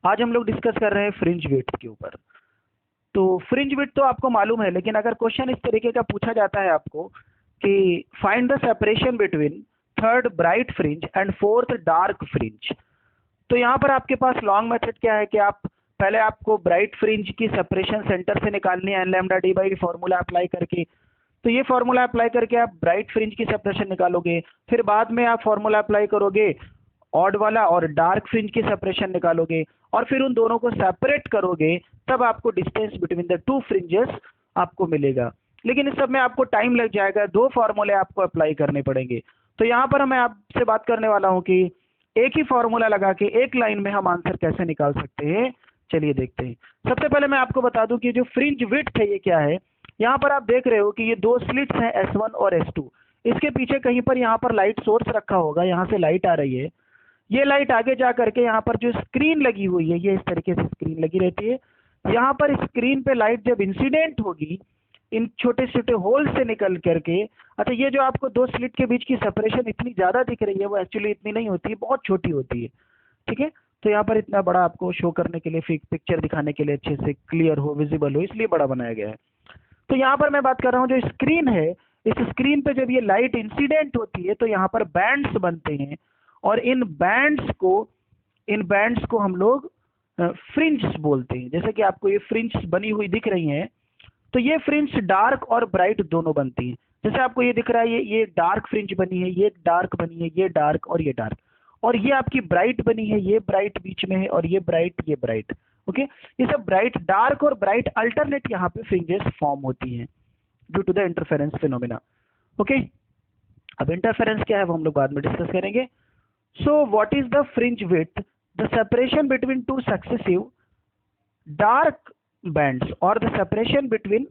आज हम लोग डिस्कस कर रहे हैं फ्रिंज विड्थ के ऊपर। तो फ्रिंज विड्थ तो आपको मालूम है, लेकिन अगर क्वेश्चन इस तरीके का पूछा जाता है आपको कि find the separation between third bright fringe and fourth dark fringe, तो यहाँ पर आपके पास लॉन्ग मेथड क्या है कि आप पहले आपको ब्राइट फ्रिंज की सेपरेशन सेंटर से निकालनी है, N lambda D by formula apply करके। तो ये फॉर्मूला अप्लाई करके आप ब्राइट फ्रिंज की सेपरेशन निकालोगे, फिर बाद में आप फॉर्मूला अप्लाई करोगे ऑड वाला और डार्क फ्रिंज की सेपरेशन निकालोगे, और फिर उन दोनों को सेपरेट करोगे, तब आपको distance between the two fringes आपको मिलेगा। लेकिन इस सब में आपको टाइम लग जाएगा, दो फॉर्मूले आपको अप्लाई करने पड़ेंगे। तो यहाँ पर मैं आपसे बात करने वाला हूँ कि एक ही फॉर्मूला लगा के एक लाइन में हम आंसर कैसे निकाल सकते हैं। चलिए देखते हैं। सबसे पहले मैं आपको बता दूं कि जो फ्रिंज विड्थ है ये क्या है। यहाँ पर आप देख रहे हो कि ये दो स्लिट्स हैं S1 और S2। इसके पीछे कहीं पर यहाँ पर लाइट सोर्स रखा होगा, यहाँ से लाइट आ रही है। ये लाइट आगे जा करके यहाँ पर जो स्क्रीन लगी हुई है, ये इस तरीके से स्क्रीन लगी रहती है। यहाँ पर स्क्रीन पे लाइट जब इंसिडेंट होगी इन छोटे छोटे होल से निकल करके, अच्छा ये जो आपको दो स्लिट के बीच की सेपरेशन इतनी ज्यादा दिख रही है वो एक्चुअली इतनी नहीं होती है, बहुत छोटी होती है। ठीक है, तो यहाँ पर इतना बड़ा आपको शो करने के लिए, पिक्चर दिखाने के लिए, अच्छे से क्लियर हो, विजिबल हो, इसलिए बड़ा बनाया गया है। तो यहाँ पर मैं बात कर रहा हूँ जो स्क्रीन है, इस स्क्रीन पे जब ये लाइट इंसिडेंट होती है तो यहाँ पर बैंड्स बनते हैं, और इन बैंड्स को हम लोग फ्रिंज बोलते हैं। जैसे कि आपको ये फ्रिंज बनी हुई दिख रही हैं, तो ये फ्रिंज डार्क और ब्राइट दोनों बनती हैं। जैसे आपको ये दिख रहा है, ये डार्क फ्रिंज बनी है, ये डार्क बनी है, ये डार्क और ये डार्क, और ये आपकी ब्राइट बनी है, ये ब्राइट बीच में है, और ये ब्राइट, ये ब्राइट। ओके, ये सब ब्राइट, डार्क और ब्राइट अल्टरनेट यहाँ पे फ्रिंजेस फॉर्म होती हैं due to the interference phenomena. Okay, अब इंटरफेरेंस क्या है वो हम लोग बाद में डिस्कस करेंगे। So what is the fringe width? The separation between two successive dark bands or the separation between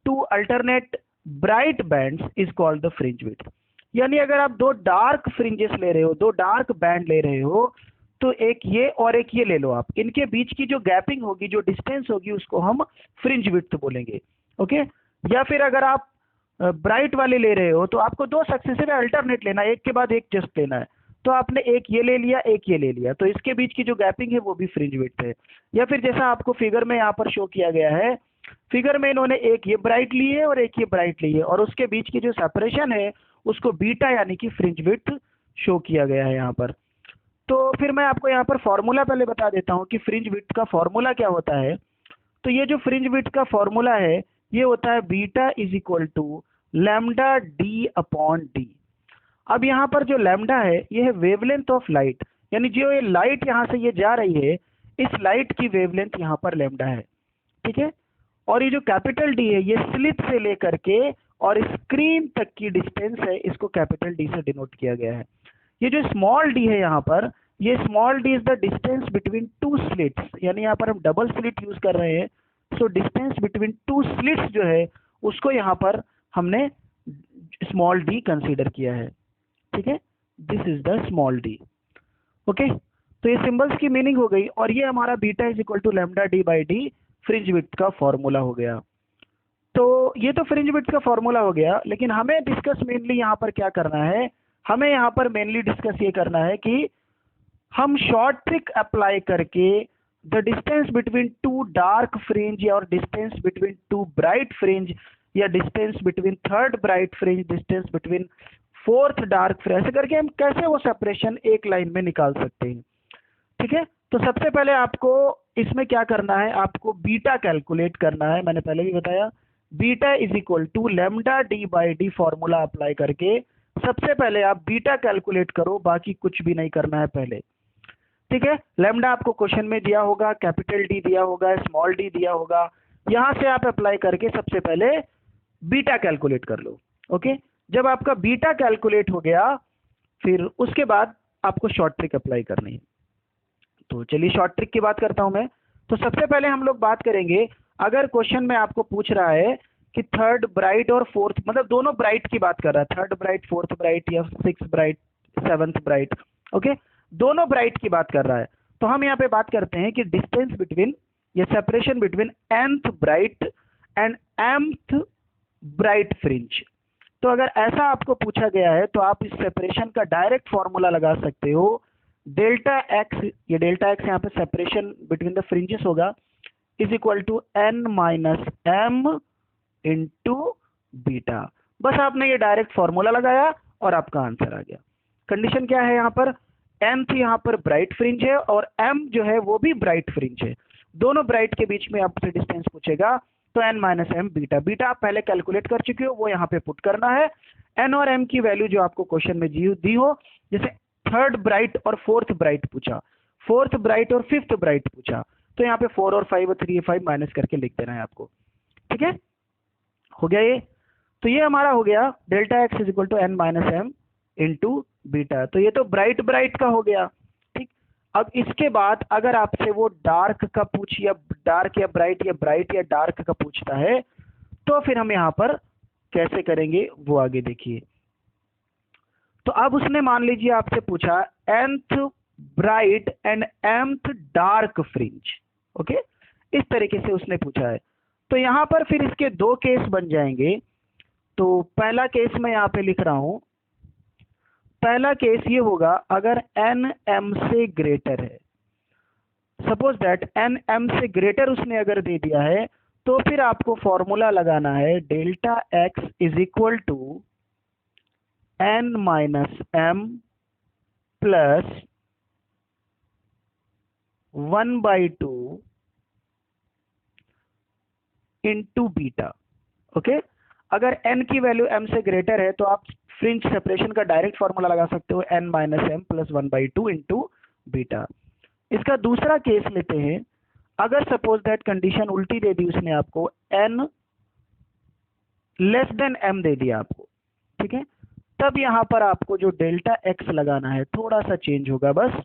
two alternate bright bands is called the fringe width। यानी अगर आप दो डार्क फ्रिंजेस ले रहे हो, दो डार्क बैंड ले रहे हो, तो एक ये और एक ये ले लो आप, इनके बीच की जो गैपिंग होगी, जो डिस्टेंस होगी, उसको हम फ्रिंज विड्थ बोलेंगे। ओके, या फिर अगर आप ब्राइट वाले ले रहे हो तो आपको दो सक्सेसिव अल्टरनेट लेना है, एक के बाद एक जस्ट लेना है। तो आपने एक ये ले लिया, एक ये ले लिया, तो इसके बीच की जो गैपिंग है वो भी फ्रिंज विड्थ है। या फिर जैसा आपको फिगर में यहाँ पर शो किया गया है, फिगर में इन्होंने एक ये ब्राइट ली है और एक ये ब्राइट ली है, और उसके बीच की जो सेपरेशन है उसको बीटा यानी कि फ्रिंज विड्थ शो किया गया है यहाँ पर। तो फिर मैं आपको यहाँ पर फॉर्मूला पहले बता देता हूँ कि फ्रिंज विड्थ का फॉर्मूला क्या होता है। तो ये जो फ्रिंज विड्थ का फॉर्मूला है ये होता है beta is equal to lambda D upon D. अब यहाँ पर जो लैम्डा है ये है वेवलेंथ ऑफ लाइट, यानी जो ये लाइट यहाँ से ये जा रही है, इस लाइट की वेवलेंथ यहाँ पर लैम्डा है। ठीक है, और ये जो कैपिटल डी है ये स्लिट से लेकर के और स्क्रीन तक की डिस्टेंस है, इसको कैपिटल डी से डिनोट किया गया है। ये जो स्मॉल डी है यहाँ पर, ये small D is the distance between two slits, यानी यहाँ पर हम डबल स्लिट यूज कर रहे हैं। So distance between two slits जो है उसको यहाँ पर हमने स्मॉल डी कंसीडर किया है। ठीक है, this is the small D. Okay, तो ये सिंबल्स की मीनिंग हो गई, और ये हमारा beta is equal to lambda D by D fringe width का फॉर्मूला हो गया। तो ये तो फ्रिंज विड्थ का फॉर्मूला हो गया, लेकिन हमें डिस्कस मेनली यहाँ पर क्या करना है, हमें यहाँ पर मेनली डिस्कस ये करना है कि हम शॉर्ट ट्रिक अप्लाई करके the distance between two dark fringe और distance between two bright fringe, या distance between third bright fringe, distance between fourth dark fringe, ऐसे करके हम कैसे वो सेपरेशन एक लाइन में निकाल सकते हैं। ठीक है, तो सबसे पहले आपको इसमें क्या करना है, आपको बीटा कैलकुलेट करना है। मैंने पहले भी बताया beta is equal to lambda D by D formula apply करके सबसे पहले आप बीटा कैलकुलेट करो, बाकी कुछ भी नहीं करना है पहले। ठीक है, लैम्डा आपको क्वेश्चन में दिया होगा, कैपिटल डी दिया होगा, स्मॉल डी दिया होगा, यहां से आप अप्लाई करके सबसे पहले बीटा कैलकुलेट कर लो। ओके, जब आपका बीटा कैलकुलेट हो गया, फिर उसके बाद आपको शॉर्ट ट्रिक अप्लाई करनी है। तो चलिए शॉर्ट ट्रिक की बात करता हूं मैं। तो सबसे पहले हम लोग बात करेंगे, अगर क्वेश्चन में आपको पूछ रहा है कि थर्ड ब्राइट और फोर्थ, मतलब दोनों ब्राइट की बात कर रहा है, थर्ड ब्राइट, फोर्थ ब्राइट, या six bright, seventh bright, okay, दोनों ब्राइट की बात कर रहा है, तो हम यहाँ पे बात करते हैं कि डिस्टेंस बिटवीन या separation between nth bright and mth bright fringe. तो अगर ऐसा आपको पूछा गया है तो आप इस सेपरेशन का डायरेक्ट फॉर्मूला लगा सकते हो, डेल्टा एक्स, ये डेल्टा एक्स यहाँ पे सेपरेशन बिटवीन द फ्रिंजेस होगा, is equal to N minus M into beta. बस आपने ये डायरेक्ट फॉर्मूला लगाया और आपका आंसर आ गया। कंडीशन क्या है यहाँ पर, nth यहाँ पर ब्राइट फ्रिंज है और m जो है वो भी ब्राइट फ्रिंज है, दोनों ब्राइट के बीच में आपसे डिस्टेंस पूछेगा, तो n minus M beta. Beta आप पहले कैलकुलेट कर चुके हो, वो यहाँ पे पुट करना है। n और m की वैल्यू जो आपको क्वेश्चन में दी हो, जैसे थर्ड ब्राइट और फोर्थ ब्राइट पूछा, फोर्थ ब्राइट और फिफ्थ ब्राइट पूछा, तो यहाँ पे 4 और 5 और 3 5 माइनस करके लिख देना है आपको। ठीक है, हो गया ये। तो ये हमारा हो गया delta X is equal to N minus M into beta. तो ये तो ब्राइट ब्राइट का हो गया। ठीक, अब इसके बाद अगर आपसे वो डार्क का पूछ, या डार्क या ब्राइट या डार्क का पूछता है, तो फिर हम यहाँ पर कैसे करेंगे वो आगे देखिए। तो अब उसने मान लीजिए आपसे पूछा nth bright and mth dark fringe, okay, इस तरीके से उसने पूछा है। तो यहां पर फिर इसके दो केस बन जाएंगे। तो पहला केस मैं यहां पे लिख रहा हूं, पहला केस ये होगा अगर n m से ग्रेटर है, सपोज दैट n m से ग्रेटर उसने अगर दे दिया है, तो फिर आपको फॉर्मूला लगाना है delta x is equal to n minus M plus 1/2 into beta. Okay, अगर n की वैल्यू m से ग्रेटर है तो आप फ्रिंज सेपरेशन का डायरेक्ट फॉर्मूला लगा सकते हो n minus M plus 1/2 into beta. इसका दूसरा केस लेते हैं, अगर सपोज दैट कंडीशन उल्टी दे दी उसने आपको, n लेस देन m दे दिया आपको, ठीक है, तब यहां पर आपको जो डेल्टा x लगाना है थोड़ा सा चेंज होगा, बस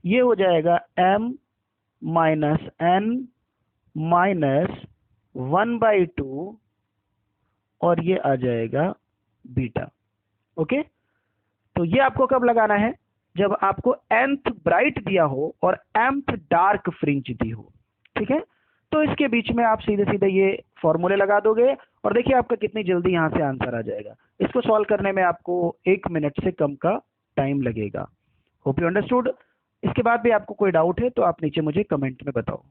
ये हो जाएगा m माइनस n माइनस 1/2 और ये आ जाएगा बीटा। ओके, तो ये आपको कब लगाना है, जब आपको nth ब्राइट दिया हो और mth डार्क फ्रिंज दी हो। ठीक है, तो इसके बीच में आप सीधे सीधे ये फॉर्मूले लगा दोगे और देखिए आपका कितनी जल्दी यहां से आंसर आ जाएगा। इसको सॉल्व करने में आपको 1 मिनट से कम का टाइम लगेगा। Hope you understood. इसके बाद भी आपको कोई डाउट है तो आप नीचे मुझे कमेंट में बताओ।